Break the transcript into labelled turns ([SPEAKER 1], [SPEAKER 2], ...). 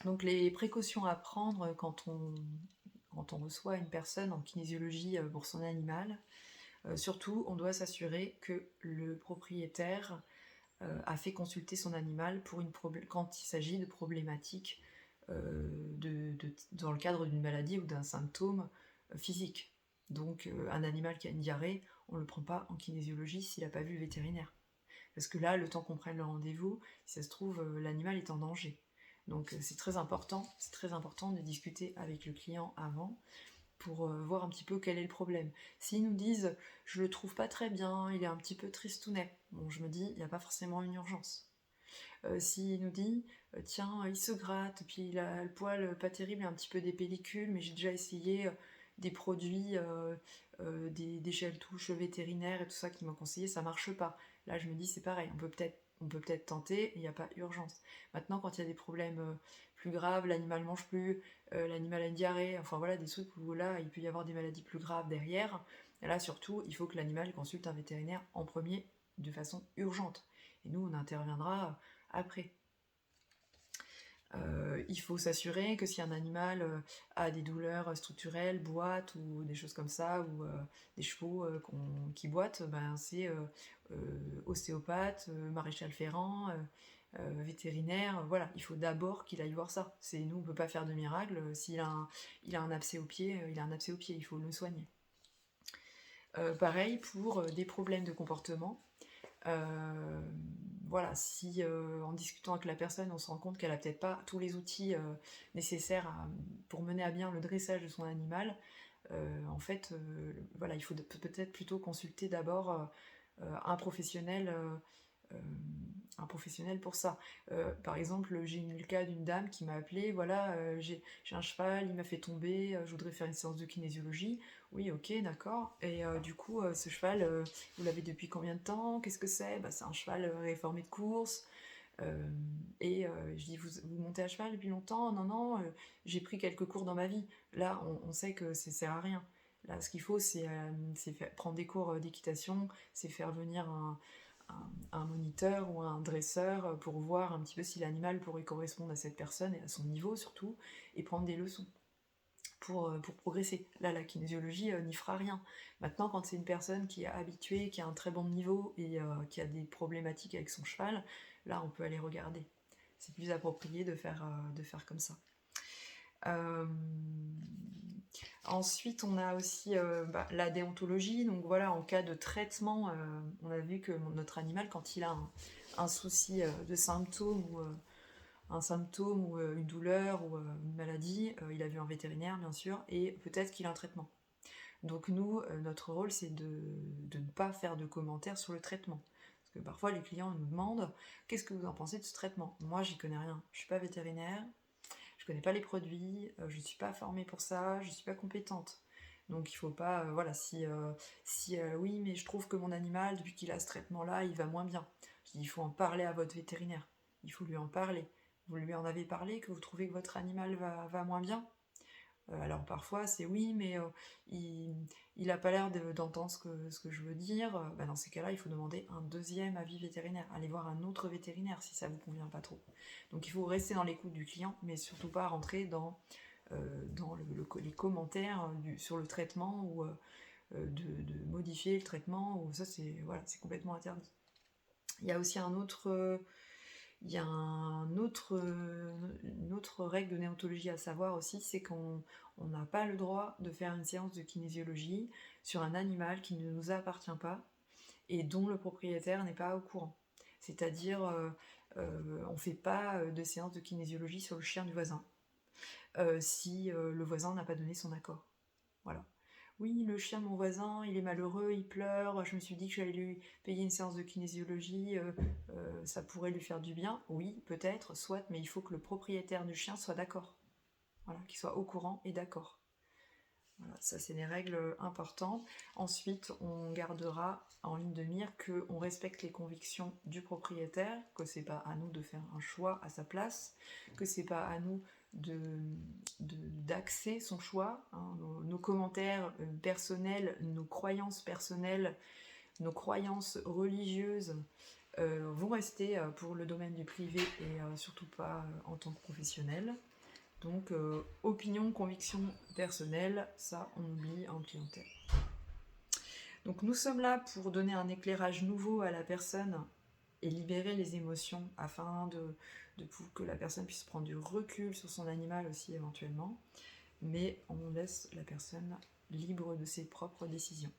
[SPEAKER 1] Donc les précautions à prendre quand on reçoit une personne en kinésiologie pour son animal, surtout on doit s'assurer que le propriétaire a fait consulter son animal quand il s'agit de problématiques dans le cadre d'une maladie ou d'un symptôme physique. Donc un animal qui a une diarrhée, on ne le prend pas en kinésiologie s'il n'a pas vu le vétérinaire. Parce que là, le temps qu'on prenne le rendez-vous, si ça se trouve, l'animal est en danger. Donc c'est très important de discuter avec le client avant pour voir un petit peu quel est le problème. S'ils nous disent je le trouve pas très bien, il est un petit peu tristounet, bon je me dis il n'y a pas forcément une urgence. S'il nous dit tiens il se gratte, puis il a le poil pas terrible, il a un petit peu des pellicules, mais j'ai déjà essayé des produits, des gels-touches vétérinaires et tout ça qui m'ont conseillé, ça marche pas. Là je me dis c'est pareil, on peut peut-être tenter, il n'y a pas urgence. Maintenant, quand il y a des problèmes plus graves, l'animal mange plus, l'animal a une diarrhée, enfin voilà, des trucs où là, il peut y avoir des maladies plus graves derrière. Et là, surtout, il faut que l'animal consulte un vétérinaire en premier, de façon urgente. Et nous, on interviendra après. Il faut s'assurer que si un animal a des douleurs structurelles, boite ou des choses comme ça, ou des chevaux qui boitent, ben c'est ostéopathe, maréchal ferrant, vétérinaire, voilà, il faut d'abord qu'il aille voir ça. Nous, on peut pas faire de miracle. Il a un abcès au pied, il a un abcès au pied, il faut le soigner. Pareil pour des problèmes de comportement. Euh, voilà, si en discutant avec la personne, on se rend compte qu'elle a peut-être pas tous les outils nécessaires pour mener à bien le dressage de son animal, en fait, voilà, il faut peut-être plutôt consulter d'abord un professionnel. Euh, un professionnel pour ça. Par exemple, j'ai eu le cas d'une dame qui m'a appelé, voilà, j'ai un cheval, il m'a fait tomber, je voudrais faire une séance de kinésiologie. Oui, ok, d'accord. Et du coup, ce cheval, vous l'avez depuis combien de temps? Qu'est-ce que c'est? Bah, c'est un cheval réformé de course. Je dis, vous montez à cheval depuis longtemps? Non, non, j'ai pris quelques cours dans ma vie. Là, on sait que ça sert à rien. Là, ce qu'il faut, c'est prendre des cours d'équitation, c'est faire venir un moniteur ou un dresseur pour voir un petit peu si l'animal pourrait correspondre à cette personne et à son niveau surtout, et prendre des leçons pour progresser. Là, la kinésiologie n'y fera rien. Maintenant, quand c'est une personne qui est habituée, qui a un très bon niveau et qui a des problématiques avec son cheval, là, on peut aller regarder. C'est plus approprié de faire comme ça. Euh, Ensuite, on a aussi la déontologie. Donc voilà, en cas de traitement, on a vu que notre animal, quand il a un souci de symptôme ou une douleur ou une maladie, il a vu un vétérinaire bien sûr, et peut-être qu'il a un traitement. Donc nous, notre rôle, c'est de ne pas faire de commentaires sur le traitement. Parce que parfois, les clients nous demandent « Qu'est-ce que vous en pensez de ce traitement ?» Moi, j'y connais rien. Je suis pas vétérinaire, je connais pas les produits, je suis pas formée pour ça, je suis pas compétente. Donc il faut pas, voilà, si oui, mais je trouve que mon animal, depuis qu'il a ce traitement-là, il va moins bien. Je dis, il faut en parler à votre vétérinaire. Il faut lui en parler. Vous lui en avez parlé que vous trouvez que votre animal va moins bien? Alors parfois c'est oui, mais il a pas l'air d'entendre ce que je veux dire. Bah, dans ces cas-là, il faut demander un deuxième avis vétérinaire. Allez voir un autre vétérinaire si ça vous convient pas trop. Donc il faut rester dans l'écoute du client, mais surtout pas rentrer dans les commentaires sur le traitement ou de modifier le traitement. Ou ça c'est voilà, c'est complètement interdit. Il y a aussi il y a une autre règle de néontologie à savoir aussi, c'est qu'on n'a pas le droit de faire une séance de kinésiologie sur un animal qui ne nous appartient pas et dont le propriétaire n'est pas au courant. C'est-à-dire, on ne fait pas de séance de kinésiologie sur le chien du voisin si le voisin n'a pas donné son accord. Voilà. Oui, le chien de mon voisin, il est malheureux, il pleure, je me suis dit que j'allais lui payer une séance de kinésiologie, ça pourrait lui faire du bien. Oui, peut-être, soit, mais il faut que le propriétaire du chien soit d'accord. Voilà, qu'il soit au courant et d'accord. Voilà, ça c'est des règles importantes. Ensuite, on gardera en ligne de mire qu'on respecte les convictions du propriétaire, que c'est pas à nous de faire un choix à sa place, que c'est pas à nous d'axer son choix. Hein. Nos commentaires personnels, nos croyances personnelles, nos croyances religieuses vont rester pour le domaine du privé et surtout pas en tant que professionnel. Donc, opinion, conviction personnelle, ça on oublie en clientèle. Donc nous sommes là pour donner un éclairage nouveau à la personne et libérer les émotions afin pour que la personne puisse prendre du recul sur son animal aussi éventuellement. Mais on laisse la personne libre de ses propres décisions.